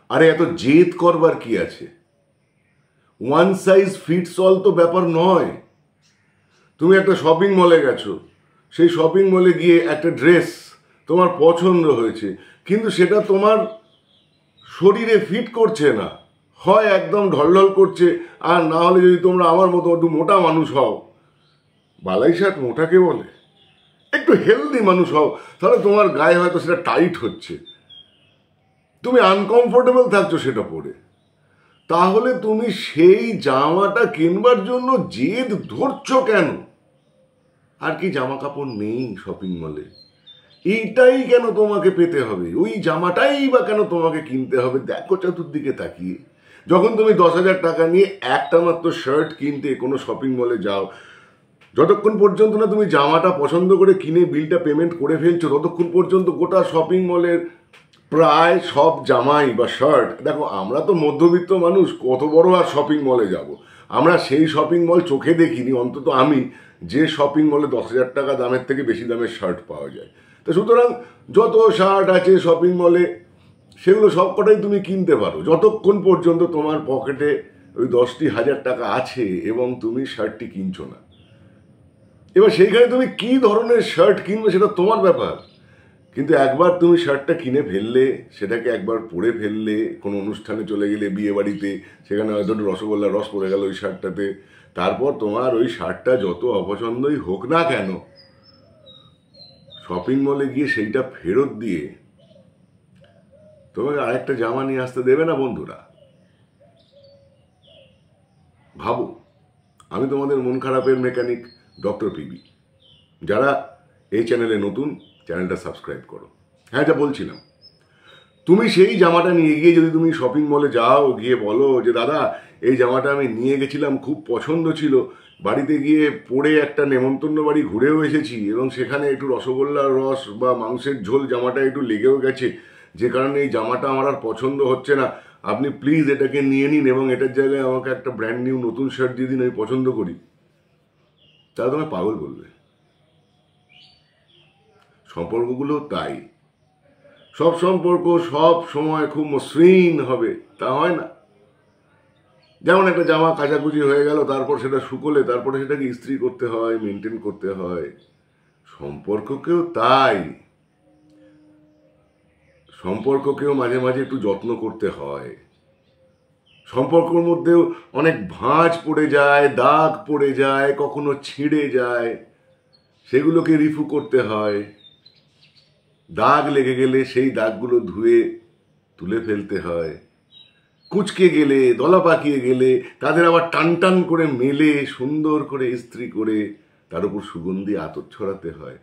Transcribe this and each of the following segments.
আরে এত জেদ করবার কি আছে? ওয়ান সাইজ ফিটস অল তো ব্যাপার নয়। তুমি একটা শপিং মলে গেছো, সেই শপিং মলে গিয়ে একটা ড্রেস তোমার পছন্দ হয়েছে, কিন্তু সেটা তোমার শরীরে ফিট করছে না, হয় একদম ঢলঢল করছে, আর না হলে যদি তোমরা আমার মতো একটু মোটা মানুষ হও, বালাই শার্ট মোটাকে বলে, একটু হেলদি মানুষ হও, তাহলে তোমার গায়ে হয়তো সেটা টাইট হচ্ছে, তুমি আনকমফোর্টেবল থাকছো সেটা পরে, তাহলে তুমি সেই জামাটা কিনবার জন্য জেদ ধরছো কেন? আর কি জামা কাপড় নেই শপিং মলে? এইটাই কেন তোমাকে পেতে হবে? ওই জামাটাই বা কেন তোমাকে কিনতে হবে? দেখো চতুর্দিকে তাকিয়ে, যখন তুমি 10,000 টাকা নিয়ে একটা মাত্র শার্ট কিনতে কোনো শপিং মলে যাও, যতক্ষণ পর্যন্ত না তুমি জামাটা পছন্দ করে কিনে বিলটা পেমেন্ট করে ফেলছো, ততক্ষণ পর্যন্ত গোটা শপিং মলের প্রায় সব জামাই বা শার্ট, দেখো আমরা তো মধ্যবিত্ত মানুষ, কত বড় আর শপিং মলে যাব, আমরা সেই শপিং মল চোখে দেখিনি, অন্তত আমি, যে শপিং মলে 10,000 টাকা দামের থেকে বেশি দামের শার্ট পাওয়া যায়। তো সুতরাং যত শার্ট আছে শপিং মলে, সেগুলো সবকটাই তুমি কিনতে পারো, যতক্ষণ পর্যন্ত তোমার পকেটে ওই 10,000 টাকা আছে এবং তুমি শার্টটি কিনছো না। এবার সেইখানে তুমি কি ধরনের শার্ট কিনবে সেটা তোমার ব্যাপার, কিন্তু একবার তুমি শার্টটা কিনে ফেললে, সেটাকে একবার পরে ফেললে, কোনো অনুষ্ঠানে চলে গেলে, বিয়ে বাড়িতে, সেখানে হয়তো রসগোল্লার রস পড়ে গেল ওই শার্টটাতে, তারপর তোমার ওই শার্টটা যত অপছন্দই হোক না কেন, শপিং মলে গিয়ে সেইটা ফেরত দিয়ে তোমাকে আরেকটা জামা নিয়ে আসতে দেবে না বন্ধুরা? ভাবো, আমি তোমাদের মন খারাপের মেকানিক ডক্টর পিবি। যারা এই চ্যানেলে নতুন, চ্যানেলটা সাবস্ক্রাইব করো। হ্যাঁ, যা বলছিলাম, তুমি সেই জামাটা নিয়ে গিয়ে যদি তুমি শপিং মলে যাও, গিয়ে বলো যে দাদা এই জামাটা আমি নিয়ে গেছিলাম, খুব পছন্দ ছিল, বাড়িতে গিয়ে পরে একটা নেমন্তন্ন বাড়ি ঘুরেও এসেছি এবং সেখানে একটু রসগোল্লার রস বা মাংসের ঝোল জামাটা একটু লেগেও গেছে, যে কারণে এই জামাটা আমার আর পছন্দ হচ্ছে না, আপনি প্লিজ এটাকে নিয়ে নিন এবং এটার জায়গায় আমাকে একটা ব্র্যান্ড নিউ নতুন শার্ট দিয়ে দিন, আমি পছন্দ করি, তাহলে তোমায় পাগল বলবে। সম্পর্কগুলো তাই, সব সম্পর্ক সব সময় খুব মসৃণ হবে তা হয় না। যেমন একটা জামা কাচাকুচি হয়ে গেল, তারপর সেটা শুকোলে তারপরে সেটাকে ইস্ত্রি করতে হয়, মেনটেন করতে হয়। সম্পর্ককেও তাই, সম্পর্ককেও মাঝে মাঝে একটু যত্ন করতে হয়। সম্পর্কের মধ্যেও অনেক ভাঁজ পড়ে যায়, দাগ পড়ে যায়, কখনো ছিঁড়ে যায়, সেগুলোকে রিফু করতে হয়। দাগ লেগে গেলে সেই দাগগুলো ধুয়ে তুলে ফেলতে হয়। কুচকে গেলে, দলা পাকিয়ে গেলে তাদের আবার টান টান করে মেলে সুন্দর করে ইস্ত্রি করে তার উপর সুগন্ধি আতর ছড়াতে হয়।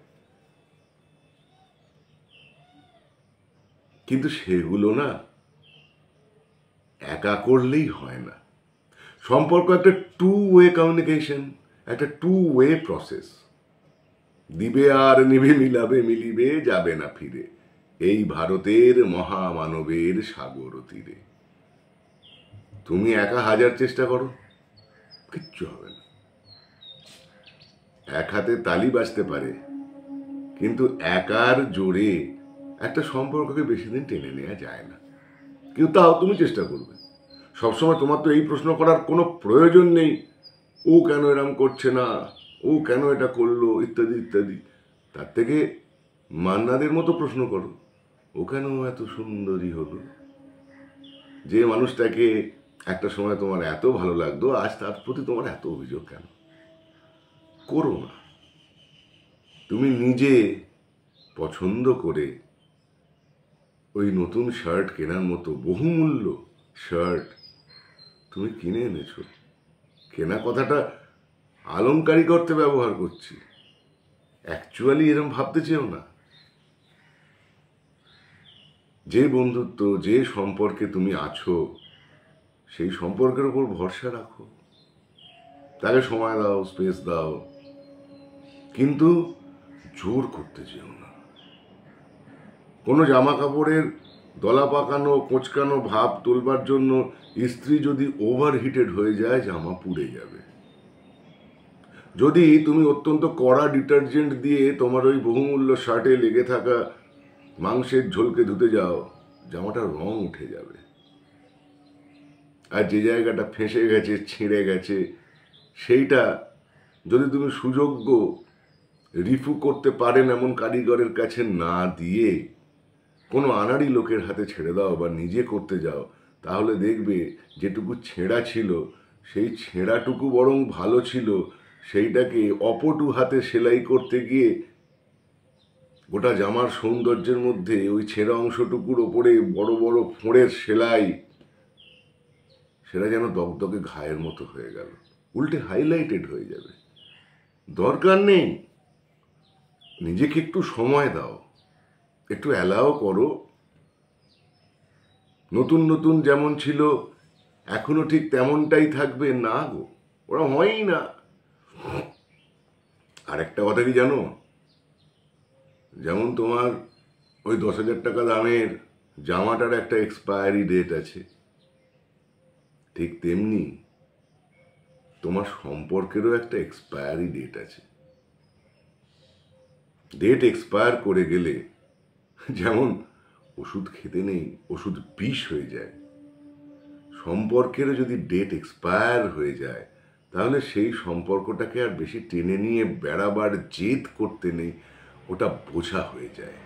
কিন্তু সেগুলো না একা করলেই হয় না। সম্পর্ক একটা টু ওয়ে কমিউনিকেশন, একটা টু ওয়ে প্রসেস। দিবে আর নিবে, মিলাবে মিলিবে, যাবে না ফিরে, এই ভারতের মহামানবের সাগর তীরে। তুমি একা 1000 চেষ্টা করো, কিচ্ছু হবে না। এক হাতে তালি বাজতে পারে, কিন্তু একার জোরে একটা সম্পর্ককে বেশি দিন টেনে নেওয়া যায় না। কিন্তু তাও তুমি চেষ্টা করবে। সবসময় তোমার তো এই প্রশ্ন করার কোনো প্রয়োজন নেই, ও কেন এরম করছে না, ও কেন এটা করলো, ইত্যাদি ইত্যাদি। তার থেকে মান্নাদের মতো প্রশ্ন করো, ও কেন এত সুন্দরী হলো? যে মানুষটাকে একটা সময় তোমার এত ভালো লাগতো, আজ তার প্রতি তোমার এত অভিযোগ কেন? করো না। তুমি নিজে পছন্দ করে ওই নতুন শার্ট কেনার মতো বহুমূল্য শার্ট তুমি কিনে এনেছো। কেনা কথাটা আলংকারিক অর্থে ব্যবহার করছি, অ্যাকচুয়ালি এরকম ভাবতে চেও না। যে বন্ধুত্ব, যে সম্পর্কে তুমি আছো, সেই সম্পর্কের উপর ভরসা রাখো, তাকে সময় দাও, স্পেস দাও, কিন্তু জোর করতে চেও না। কোনো জামা কাপড়ের দলা পাকানো, কোঁচকানো ভাব তোলবার জন্য ইস্ত্রি যদি ওভারহিটেড হয়ে যায়, জামা পুড়ে যাবে। যদি তুমি অত্যন্ত কড়া ডিটারজেন্ট দিয়ে তোমার ওই বহুমূল্য শার্টে লেগে থাকা মাংসের ঝোলকে ধুতে যাও, জামাটার রং উঠে যাবে। আর যে জায়গাটা ফেঁসে গেছে, ছিঁড়ে গেছে, সেইটা যদি তুমি সুযোগ্য রিফু করতে পারেন এমন কারিগরের কাছে না দিয়ে কোনো আনাড়ি লোকের হাতে ছেড়ে দাও বা নিজে করতে যাও, তাহলে দেখবে যেটুকু ছেঁড়া ছিল সেই ছেঁড়াটুকু বরং ভালো ছিল। সেইটাকে অপটু হাতে সেলাই করতে গিয়ে গোটা জামার সৌন্দর্যের মধ্যে ওই ছেঁড়া অংশটুকুর ওপরে বড় বড় ফোঁড়ের সেলাই, সেটা যেন দগদগে ঘায়ের মতো হয়ে গেল, উল্টে হাইলাইটেড হয়ে যাবে। দরকার নেই। নিজেকে একটু সময় দাও, একটু অ্যালাও করো। নতুন নতুন যেমন ছিল এখনো ঠিক তেমনটাই থাকবে না গো, ওরা হয়ই না। আর একটা কথা কি জানো, যেমন তোমার ওই 10,000 টাকা দামের জামাটার একটা এক্সপায়ারি ডেট আছে, ঠিক তেমনি তোমার সম্পর্কেরও একটা এক্সপায়ারি ডেট আছে। ডেট এক্সপায়ার করে গেলে যেমন ওষুধ খেতে নেই, ওষুধ বিষ হয়ে যায়, সম্পর্কেরও যদি ডেট এক্সপায়ার হয়ে যায় তাহলে সেই সম্পর্কটাকে আর বেশি টেনে নিয়ে বেড়াবার জেদ করতে নেই, ওটা বোঝা হয়ে যায়।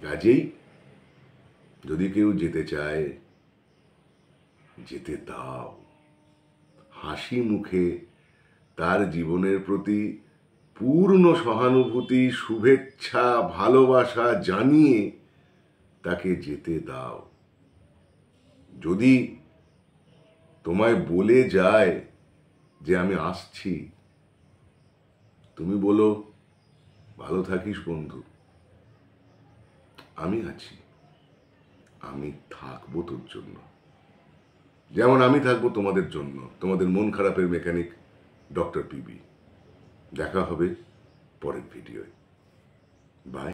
কাজেই যদি কেউ যেতে চায় যেতে দাও, হাসি মুখে তার জীবনের প্রতি পূর্ণ সহানুভূতি, শুভেচ্ছা, ভালোবাসা জানিয়ে তাকে যেতে দাও। যদি তোমায় বলে যায় যে আমি আসছি, তুমি বলো ভালো থাকিস বন্ধু, আমি আছি, আমি থাকবো তোর জন্য, যেমন আমি থাকবো তোমাদের জন্য, তোমাদের মন খারাপের মেকানিক ডক্টর পিবি। দেখা হবে পরের ভিডিওয়। বাই।